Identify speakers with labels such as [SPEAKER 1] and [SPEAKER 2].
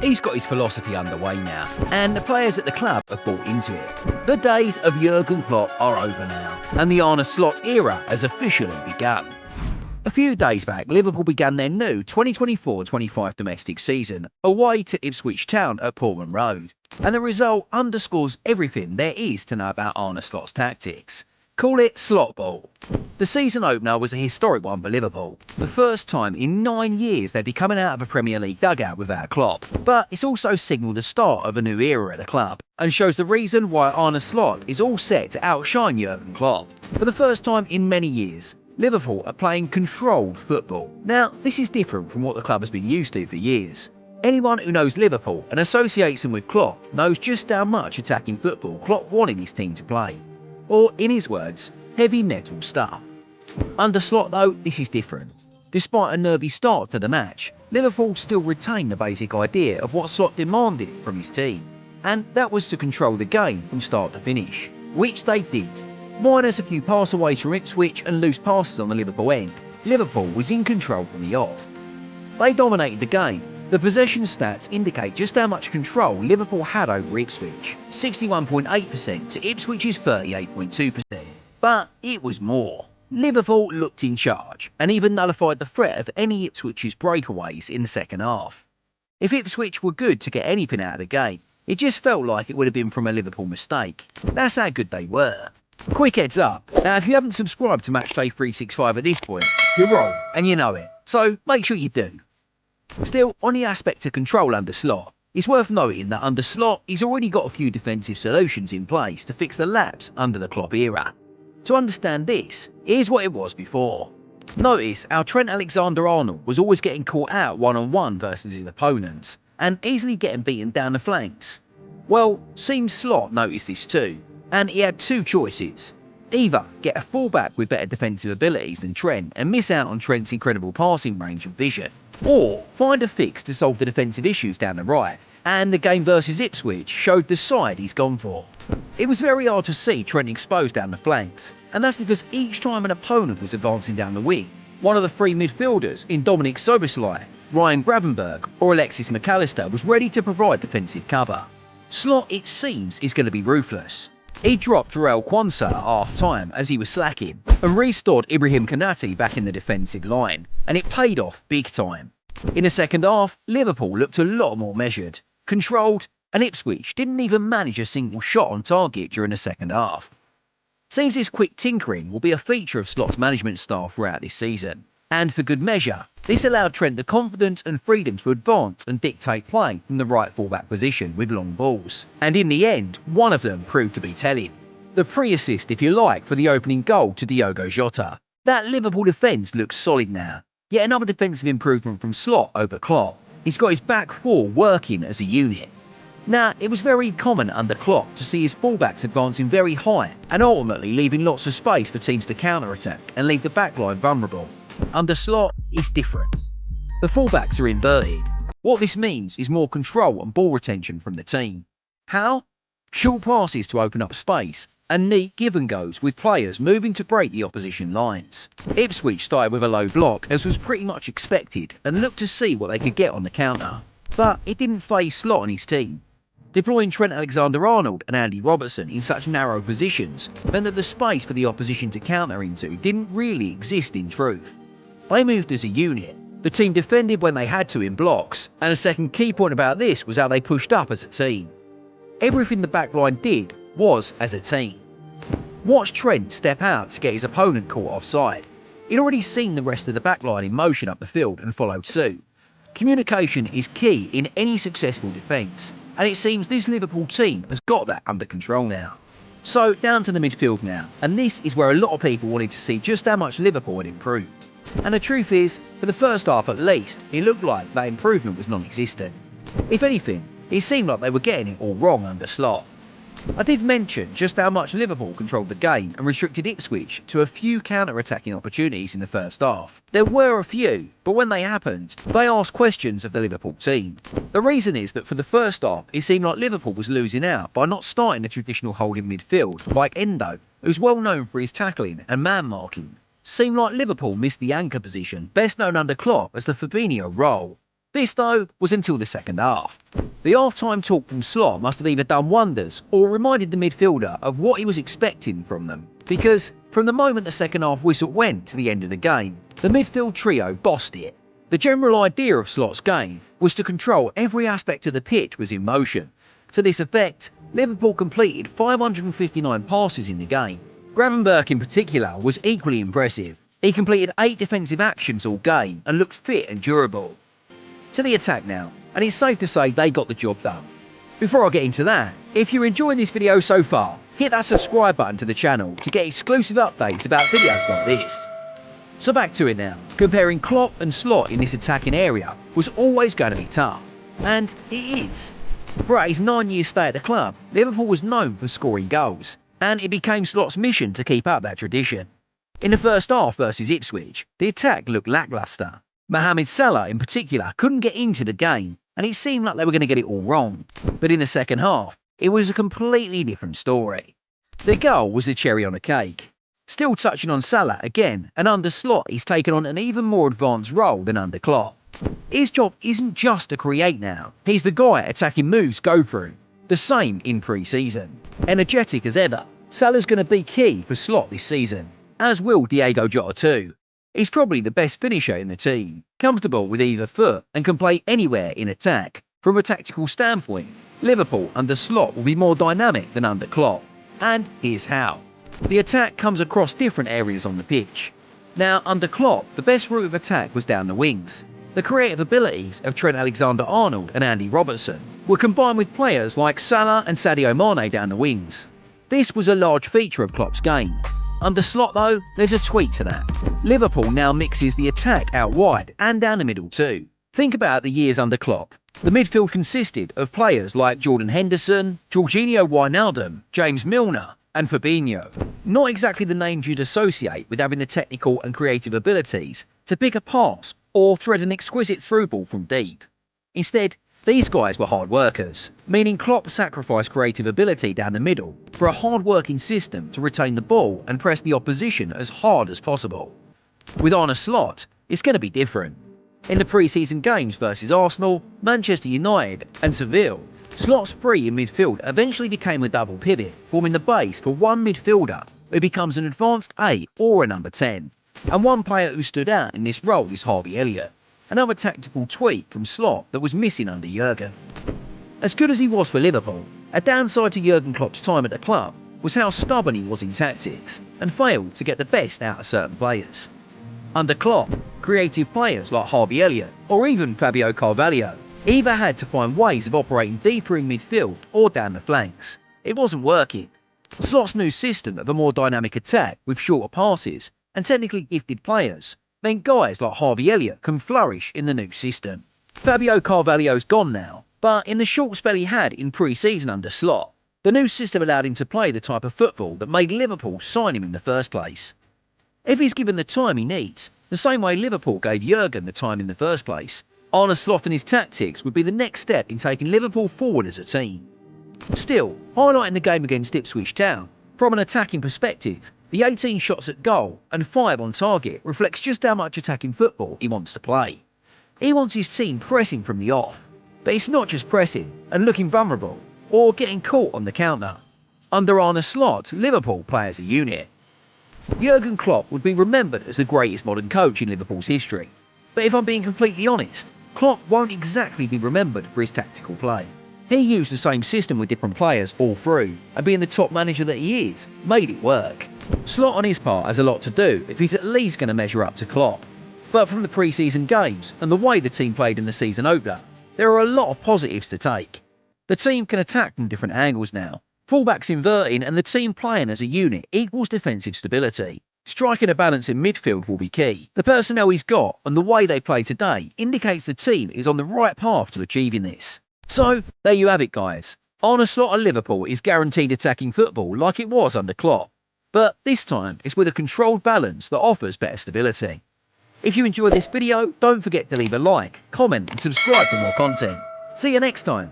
[SPEAKER 1] He's got his philosophy underway now, and the players at the club have bought into it. The days of Jurgen Klopp are over now, and the Arne Slot era has officially begun. A few days back, Liverpool began their new 2024-25 domestic season away to Ipswich Town at Portman Road, and the result underscores everything there is to know about Arne Slot's tactics. Call it slot ball. The season opener was a historic one for Liverpool. The first time in 9 years they'd be coming out of a Premier League dugout without Klopp. But it's also signalled the start of a new era at the club, and shows the reason why Arne Slot is all set to outshine Jurgen Klopp. For the first time in many years, Liverpool are playing controlled football. Now, this is different from what the club has been used to for years. Anyone who knows Liverpool and associates them with Klopp knows just how much attacking football Klopp wanted his team to play. Or, in his words, heavy metal stuff. Under Slot though, this is different. Despite a nervy start to the match, Liverpool still retained the basic idea of what Slot demanded from his team, and that was to control the game from start to finish, which they did. Minus a few passaways from Ipswich and loose passes on the Liverpool end, Liverpool was in control from the off. They dominated the game. The possession stats indicate just how much control Liverpool had over Ipswich, 61.8% to Ipswich's 38.2%. But it was more. Liverpool looked in charge, and even nullified the threat of any Ipswich's breakaways in the second half. If Ipswich were good to get anything out of the game, it just felt like it would have been from a Liverpool mistake. That's how good they were. Quick heads up, now if you haven't subscribed to Matchday 365 at this point, you're wrong, and you know it, so make sure you do. Still, on the aspect of control under Slot, it's worth noting that under Slot he's already got a few defensive solutions in place to fix the lapse under the Klopp era. To understand this, here's what it was before. Notice how Trent Alexander-Arnold was always getting caught out one-on-one versus his opponents, and easily getting beaten down the flanks. Well, seems Slot noticed this too, and he had two choices. Either get a fullback with better defensive abilities than Trent and miss out on Trent's incredible passing range and vision, or find a fix to solve the defensive issues down the right, and the game versus Ipswich showed the side he's gone for. It was very hard to see Trent exposed down the flanks, and that's because each time an opponent was advancing down the wing, one of the three midfielders in Dominic Soboslai, Ryan Gravenberch or Alexis McAllister was ready to provide defensive cover. Slot, it seems, is going to be ruthless. He dropped Jarell Quansah at half-time as he was slacking, and restored Ibrahim Konate back in the defensive line, and it paid off big time. In the second half, Liverpool looked a lot more measured, controlled, and Ipswich didn't even manage a single shot on target during the second half. Seems this quick tinkering will be a feature of Slot's management style throughout this season, and for good measure, this allowed Trent the confidence and freedom to advance and dictate play from the right fullback position with long balls, and in the end, one of them proved to be telling. The pre-assist, if you like, for the opening goal to Diogo Jota. That Liverpool defence looks solid now. Yet another defensive improvement from Slot over Klopp. He's got his back four working as a unit. Now, it was very common under Klopp to see his fullbacks advancing very high and ultimately leaving lots of space for teams to counter-attack and leave the backline vulnerable. Under Slot, it's different. The fullbacks are inverted. What this means is more control and ball retention from the team. How? Short passes to open up space, and neat give-and-goes with players moving to break the opposition lines. Ipswich started with a low block, as was pretty much expected, and looked to see what they could get on the counter. But it didn't faze Slot and his team. Deploying Trent Alexander-Arnold and Andy Robertson in such narrow positions meant that the space for the opposition to counter into didn't really exist in truth. They moved as a unit. The team defended when they had to in blocks, and a second key point about this was how they pushed up as a team. Everything the backline did was as a team. Watch Trent step out to get his opponent caught offside. He'd already seen the rest of the backline in motion up the field and followed suit. Communication is key in any successful defence, and it seems this Liverpool team has got that under control now. So down to the midfield now, and this is where a lot of people wanted to see just how much Liverpool had improved. And the truth is, for the first half at least, it looked like that improvement was non-existent. If anything, it seemed like they were getting it all wrong under Slot. I did mention just how much Liverpool controlled the game and restricted Ipswich to a few counter-attacking opportunities in the first half. There were a few, but when they happened, they asked questions of the Liverpool team. The reason is that for the first half, it seemed like Liverpool was losing out by not starting the traditional holding midfield, like Endo, who's well known for his tackling and man-marking. Seemed like Liverpool missed the anchor position, best known under Klopp as the Fabinho role. This, though, was until the second half. The half-time talk from Slot must have either done wonders or reminded the midfielder of what he was expecting from them. Because from the moment the second half whistle went to the end of the game, the midfield trio bossed it. The general idea of Slot's game was to control every aspect of the pitch was in motion. To this effect, Liverpool completed 559 passes in the game. Gravenberch in particular was equally impressive. He completed 8 defensive actions all game and looked fit and durable. To the attack now, and it's safe to say they got the job done. Before I get into that, if you're enjoying this video so far, hit that subscribe button to the channel to get exclusive updates about videos like this. So back to it now. Comparing Klopp and Slot in this attacking area was always going to be tough, and it is. Throughout his 9-year stay at the club, Liverpool was known for scoring goals, and it became Slot's mission to keep up that tradition. In the first half versus Ipswich, the attack looked lacklustre. Mohamed Salah in particular couldn't get into the game, and it seemed like they were going to get it all wrong. But in the second half, it was a completely different story. The goal was the cherry on the cake. Still touching on Salah again, and under Slot he's taken on an even more advanced role than under Klopp. His job isn't just to create now, he's the guy attacking moves go through. The same in pre-season. Energetic as ever, Salah's going to be key for Slot this season, as will Diogo Jota too. He's probably the best finisher in the team, comfortable with either foot and can play anywhere in attack. From a tactical standpoint, Liverpool under Slot will be more dynamic than under Klopp. And here's how. The attack comes across different areas on the pitch. Now, under Klopp, the best route of attack was down the wings. The creative abilities of Trent Alexander-Arnold and Andy Robertson were combined with players like Salah and Sadio Mane down the wings. This was a large feature of Klopp's game. Under Slot though, there's a tweak to that. Liverpool now mixes the attack out wide and down the middle too. Think about the years under Klopp. The midfield consisted of players like Jordan Henderson, Jorginho Wijnaldum, James Milner and Fabinho. Not exactly the names you'd associate with having the technical and creative abilities to pick a pass or thread an exquisite through ball from deep. Instead, these guys were hard workers, meaning Klopp sacrificed creative ability down the middle for a hard-working system to retain the ball and press the opposition as hard as possible. With Arne Slot, it's going to be different. In the pre-season games versus Arsenal, Manchester United and Seville, Slot's three in midfield eventually became a double pivot, forming the base for one midfielder who becomes an advanced 8 or a number 10. And one player who stood out in this role is Harvey Elliott. Another tactical tweak from Slot that was missing under Jurgen. As good as he was for Liverpool, a downside to Jurgen Klopp's time at the club was how stubborn he was in tactics and failed to get the best out of certain players. Under Klopp, creative players like Harvey Elliott or even Fabio Carvalho either had to find ways of operating deeper in midfield or down the flanks. It wasn't working. Slot's new system of a more dynamic attack with shorter passes and technically gifted players meant guys like Harvey Elliott can flourish in the new system. Fabio Carvalho's gone now, but in the short spell he had in pre-season under Slot, the new system allowed him to play the type of football that made Liverpool sign him in the first place. If he's given the time he needs, the same way Liverpool gave Jurgen the time in the first place, Arne Slot and his tactics would be the next step in taking Liverpool forward as a team. Still, highlighting the game against Ipswich Town, from an attacking perspective, the 18 shots at goal and 5 on target reflects just how much attacking football he wants to play. He wants his team pressing from the off, but it's not just pressing and looking vulnerable or getting caught on the counter. Under Arne Slot, Liverpool play as a unit. Jurgen Klopp would be remembered as the greatest modern coach in Liverpool's history, but if I'm being completely honest, Klopp won't exactly be remembered for his tactical play. He used the same system with different players all through, and being the top manager that he is, made it work. Slot on his part has a lot to do if he's at least going to measure up to Klopp. But from the pre-season games and the way the team played in the season opener, there are a lot of positives to take. The team can attack from different angles now. Fullbacks inverting and the team playing as a unit equals defensive stability. Striking a balance in midfield will be key. The personnel he's got and the way they play today indicates the team is on the right path to achieving this. So, there you have it guys. Arne Slot at Liverpool is guaranteed attacking football like it was under Klopp. But this time, it's with a controlled balance that offers better stability. If you enjoyed this video, don't forget to leave a like, comment and subscribe for more content. See you next time.